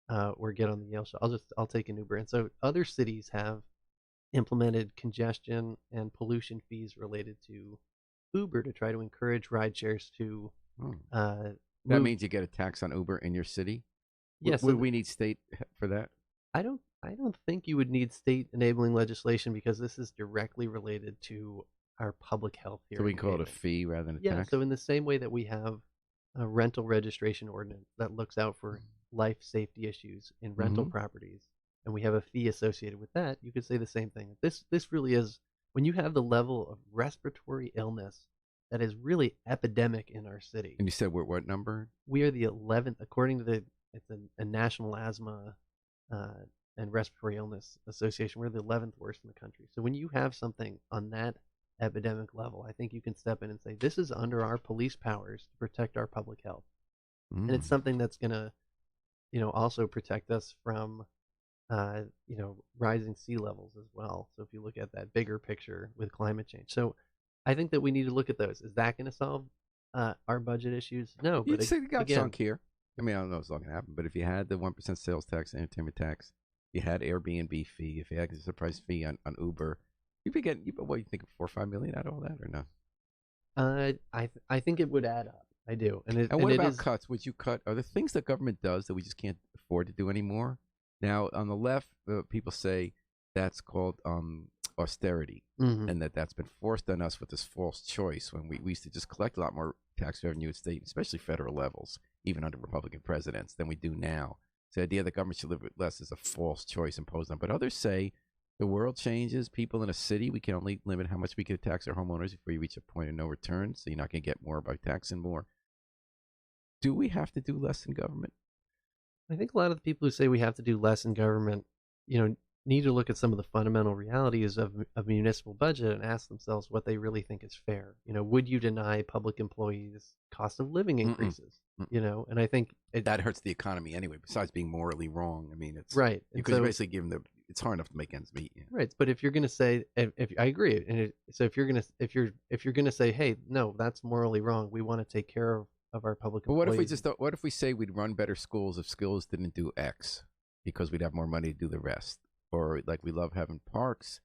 or get on the Yale shuttle. I'll take an Uber. And so other cities have implemented congestion and pollution fees related to Uber to try to encourage ride shares to Oh. uh, That move. means you get a tax on Uber in your city. Yes, Would we need state for that? I don't think you would need state enabling legislation because this is directly related to our public health here. So we in can call it a Haven. fee rather than a Yeah, tax. so in the same way that we have a rental registration ordinance that looks out for life safety issues in rental properties, and we have a fee associated with that, you could say the same thing. This really is when you have the level of respiratory illness that is really epidemic in our city. And you said we're what number? We are the 11th, according to a national asthma and respiratory illness association. We're the 11th worst in the country. So when you have something on that epidemic level, I think you can step in and say, this is under our police powers to protect our public health. And it's something that's going to, also protect us from, rising sea levels as well. So if you look at that bigger picture with climate change. So I think that we need to look at those. Is that going to solve our budget issues? No, You'd but say you got again, sunk here. I mean, I don't know if it's not going to happen, but if you had the 1% sales tax, entertainment tax, you had Airbnb fee, if you had the surprise fee on Uber, you'd be getting, what, you think, 4 or 5 million out of all that or no? I think it would add up. I do. And what about cuts? Would you cut? Are there things that government does that we just can't afford to do anymore? Now, on the left, people say that's called austerity, and that's been forced on us with this false choice when we used to just collect a lot more tax revenue at state, especially federal levels, even under Republican presidents, than we do now. So the idea that government should live with less is a false choice imposed on. But others say the world changes. People in a city, we can only limit how much we can tax our homeowners before you reach a point of no return. So you're not going to get more by taxing more. Do we have to do less in government? I think a lot of the people who say we have to do less in government, need to look at some of the fundamental realities of a municipal budget and ask themselves what they really think is fair. Would you deny public employees cost of living increases? And I think that hurts the economy anyway. Besides being morally wrong, I mean, it's right because so, you basically give them it's hard enough to make ends meet. Yeah. Right, but if you're going to say, if I agree, and so if you're going to say, hey, no, that's morally wrong. We want to take care of our public employees. But what if we say we'd run better schools if schools didn't do X because we'd have more money to do the rest? Or like we love having parks,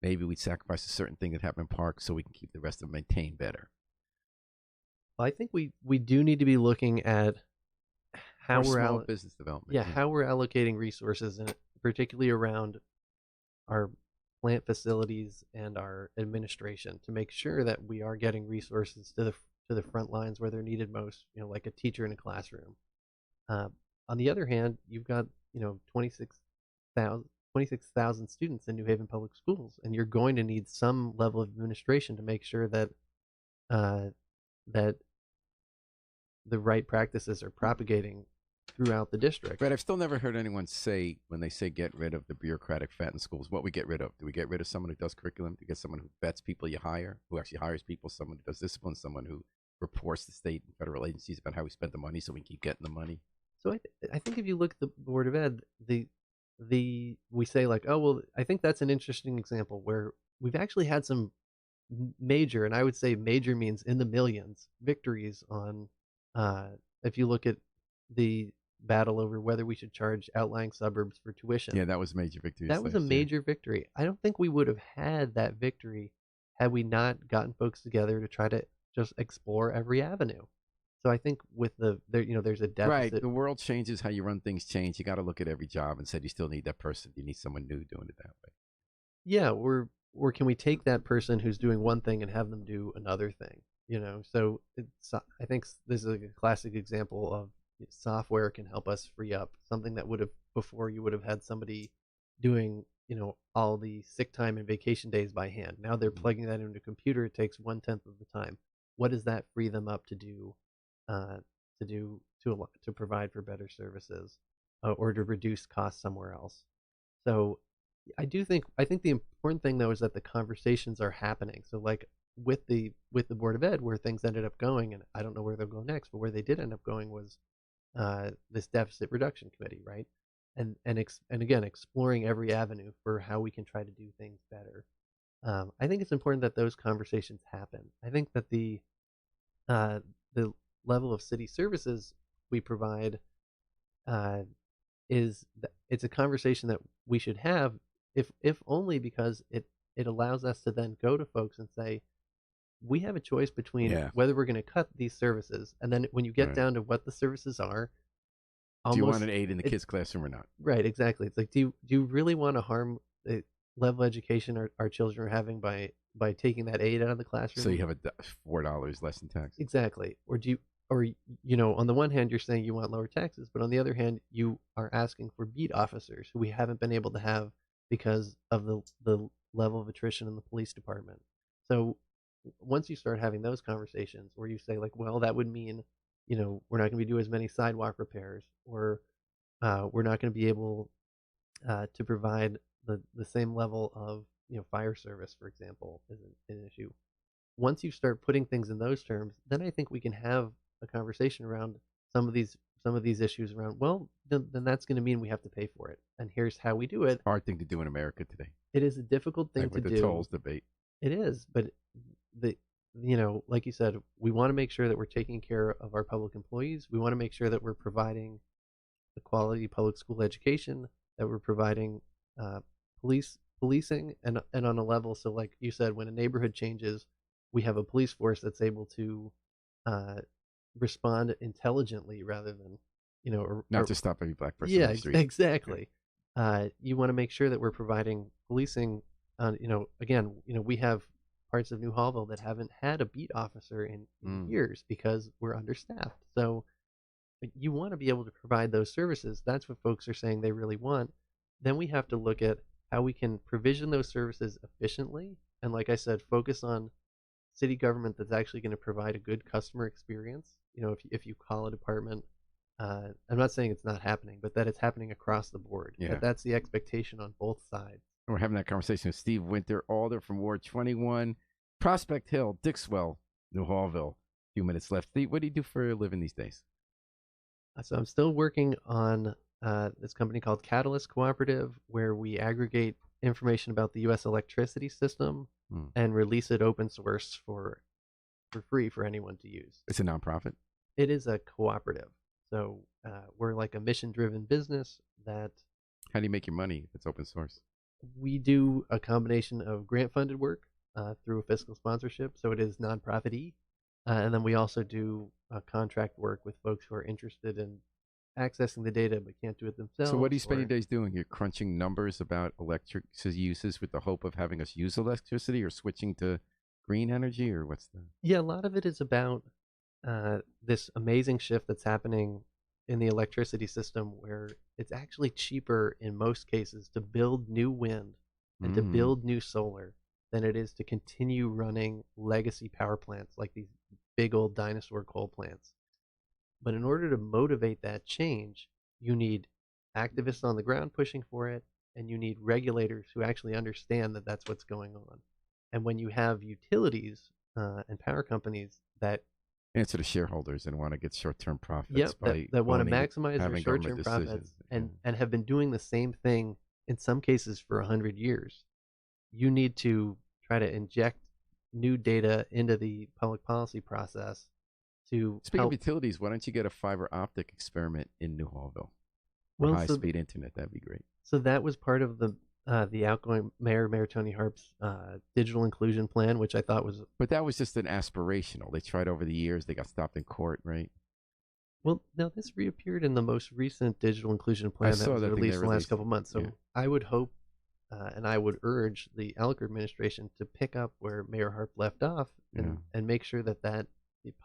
maybe we'd sacrifice a certain thing that happened in parks so we can keep the rest of them maintained better. Well, I think we do need to be looking at how we're business development. Yeah, how we're allocating resources, and particularly around our plant facilities and our administration, to make sure that we are getting resources to the front lines where they're needed most. Like a teacher in a classroom. On the other hand, you've got 26,000 students in New Haven Public Schools, and you're going to need some level of administration to make sure that that the right practices are propagating throughout the district. But I've still never heard anyone say, when they say get rid of the bureaucratic fat in schools, what we get rid of. Do we get rid of someone who does curriculum? Do we get someone who vets people you hire, who actually hires people, someone who does discipline, someone who reports to state and federal agencies about how we spent the money so we can keep getting the money? So I think if you look at the Board of Ed, we say like, oh, well, I think that's an interesting example where we've actually had some major, and I would say major means in the millions, victories on, if you look at the battle over whether we should charge outlying suburbs for tuition. Yeah, that was a major victory. That was a major victory. I don't think we would have had that victory had we not gotten folks together to try to just explore every avenue. So I think with there's a deficit. Right, the world changes, how you run things change. You got to look at every job and say you still need that person. You need someone new doing it that way. Yeah, or can we take that person who's doing one thing and have them do another thing? So I think this is a classic example of software can help us free up something that would have before you would have had somebody doing all the sick time and vacation days by hand. Now they're plugging that into a computer. It takes 1/10 of the time. What does that free them up to do? To provide for better services, or to reduce costs somewhere else. So I think the important thing though is that the conversations are happening. So like with the Board of Ed, where things ended up going, and I don't know where they'll go next, but where they did end up going was this deficit reduction committee, right? And again, exploring every avenue for how we can try to do things better. I think it's important that those conversations happen. I think that the level of city services we provide it's a conversation that we should have, if only because it allows us to then go to folks and say, we have a choice between Yeah. whether we're going to cut these services, and then when you get Right. down to what the services are, Do you want almost an aid in the kids' classroom or not? right, exactly. It's like, do you really want to harm the level of education our children are having by taking that aid out of the So you classroom? have $4 less in tax. Exactly. Or on the one hand, you're saying you want lower taxes, but on the other hand, you are asking for beat officers who we haven't been able to have because of the level of attrition in the police department. So once you start having those conversations where you say like, well, that would mean, we're not going to be doing as many sidewalk repairs, or we're not going to be able to provide the same level of fire service, for example, is an issue. Once you start putting things in those terms, then I think we can have a conversation around some of these issues around, well, then that's going to mean we have to pay for it, and here's how we do it. Hard thing to do in America today. It is a difficult thing Like to with the do. tolls debate. It is, but the like you said, we want to make sure that we're taking care of our public employees. We want to make sure that we're providing a quality public school education, that we're providing policing, and on a level. So, like you said, when a neighborhood changes, we have a police force that's able to uh, respond intelligently rather than, Not to stop every black person on yeah, the street. exactly. You want to make sure that we're providing policing. Again, we have parts of New Hallville that haven't had a beat officer in years because we're understaffed. So you want to be able to provide those services. That's what folks are saying they really want. Then we have to look at how we can provision those services efficiently. And like I said, focus on city government that's actually going to provide a good customer experience. If you call a department, I'm not saying it's not happening, but that it's happening across the board. Yeah. That's the expectation on both sides. We're having that conversation with Steve Winter, Alder from Ward 21, Prospect Hill, Dixwell, New Hallville. A few minutes left. Steve, what do you do for a living these days? So I'm still working on this company called Catalyst Cooperative, where we aggregate information about the U.S. electricity system and release it open source for free for anyone to use. It's a nonprofit? It is a cooperative. So we're like a mission-driven business that... How do you make your money if it's open source? We do a combination of grant-funded work through a fiscal sponsorship, so it is nonprofit-y. And then we also do contract work with folks who are interested in accessing the data but can't do it themselves. So what do you spend your days doing? You're crunching numbers about electricity uses with the hope of having us use electricity or switching to green energy, or what's the... Yeah, a lot of it is about this amazing shift that's happening in the electricity system, where it's actually cheaper in most cases to build new wind and to build new solar than it is to continue running legacy power plants like these big old dinosaur coal plants. But in order to motivate that change, you need activists on the ground pushing for it, and you need regulators who actually understand that that's what's going on. And when you have utilities and power companies that answer to shareholders and want to get short-term profits that want to maximize their short-term profits and have been doing the same thing in some cases for 100 years, you need to try to inject new data into the public policy process to Speaking help. of utilities, why don't you get a fiber optic experiment in New Hallville? Well, high-speed internet, that'd be great. So that was part of the outgoing Mayor Tony Harp's digital inclusion plan, which I thought was... But that was just an aspirational. They tried over the years. They got stopped in court, right? Well, no, this reappeared in the most recent digital inclusion plan that was released in the last couple months. So yeah. I would hope and I would urge the Alder administration to pick up where Mayor Harp left off and make sure that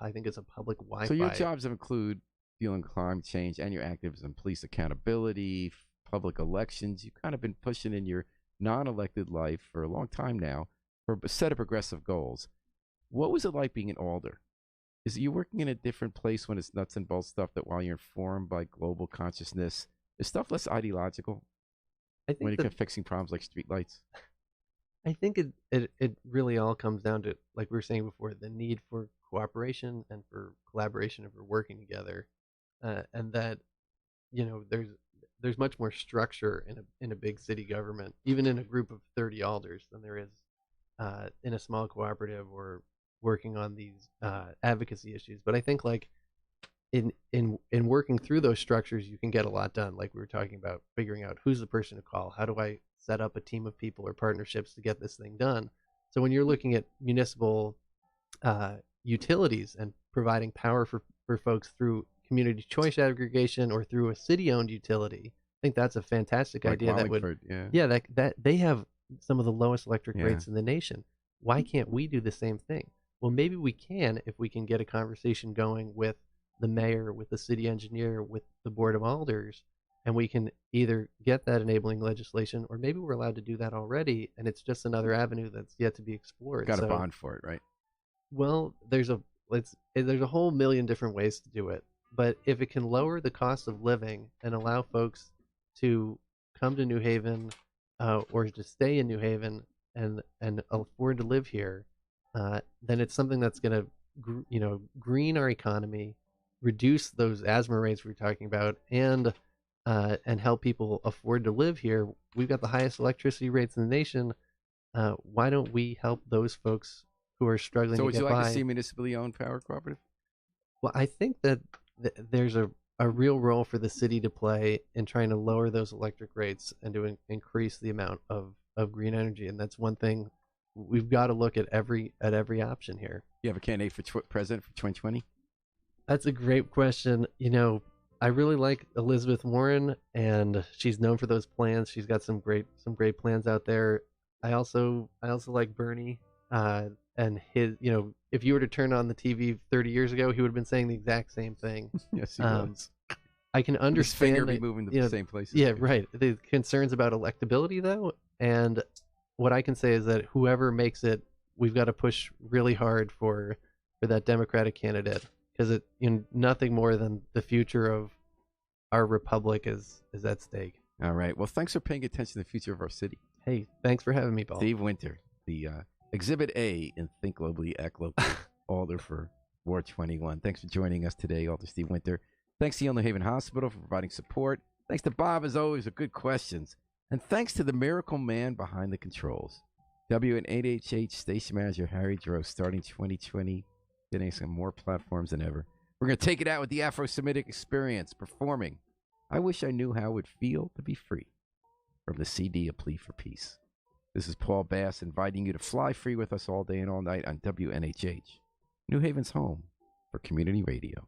I think is a public Wi-Fi. So your jobs include dealing with climate change and your activism, police accountability, public elections. You've kind of been pushing in your non-elected life for a long time now for a set of progressive goals. What was it like being in Alder? Is you working in a different place when it's nuts and bolts stuff that while you're informed by global consciousness, is stuff less ideological? I think when you're fixing problems like streetlights? I think it really all comes down to, like we were saying before, the need for cooperation and for collaboration and for working together, and that there's much more structure in a big city government, even in a group of 30 alders, than there is in a small cooperative or working on these advocacy issues. But I think like in working through those structures, you can get a lot done. Like we were talking about, figuring out who's the person to call. How do I set up a team of people or partnerships to get this thing done? So when you're looking at municipal utilities and providing power for folks through community choice aggregation or through a city-owned utility, I think that's a fantastic Like idea. Wallingford, That they have some of the lowest electric Yeah. rates in the nation. Why can't we do the same thing? Well, maybe we can if we can get a conversation going with the mayor, with the city engineer, with the board of alders, and we can either get that enabling legislation, or maybe we're allowed to do that already, and it's just another avenue that's yet to be explored. got a bond for it, right? Well, there's a whole million different ways to do it, but if it can lower the cost of living and allow folks to come to New Haven, or to stay in New Haven and afford to live here, then it's something that's going to green our economy, reduce those asthma rates we were talking about, and help people afford to live here. We've got the highest electricity rates in the nation. Why don't we help those folks who are struggling So to would get you like by? to see a municipally owned power cooperative? Well, I think that there's a real role for the city to play in trying to lower those electric rates and to increase the amount of green energy, and that's one thing we've got to look at every option here. You have a candidate for president for 2020? That's a great question. I really like Elizabeth Warren, and she's known for those plans. She's got some great plans out there. I also like Bernie, and his. If you were to turn on the TV 30 years ago, he would have been saying the exact same thing. Yes, he was. I can His understand finger that, be moving the same places. Yeah, right. The concerns about electability, though, and what I can say is that whoever makes it, we've got to push really hard for that Democratic candidate, because nothing more than the future of our republic is at stake. All right. Well, thanks for paying attention to the future of our city. Hey, thanks for having me, Paul. Steve Winter, the Exhibit A in Think Globally, Act Locally, Alder for Ward 21. Thanks for joining us today, Alder Steve Winter. Thanks to Yale New Haven Hospital for providing support. Thanks to Bob, as always, for good questions. And thanks to the miracle man behind the controls, WN8HH Station Manager Harry Drost, starting 2020, getting us on more platforms than ever. We're going to take it out with the Afro-Semitic Experience, performing I Wish I Knew How It Would Feel to Be Free, from the CD A Plea for Peace. This is Paul Bass inviting you to fly free with us all day and all night on WNHH, New Haven's home for community radio.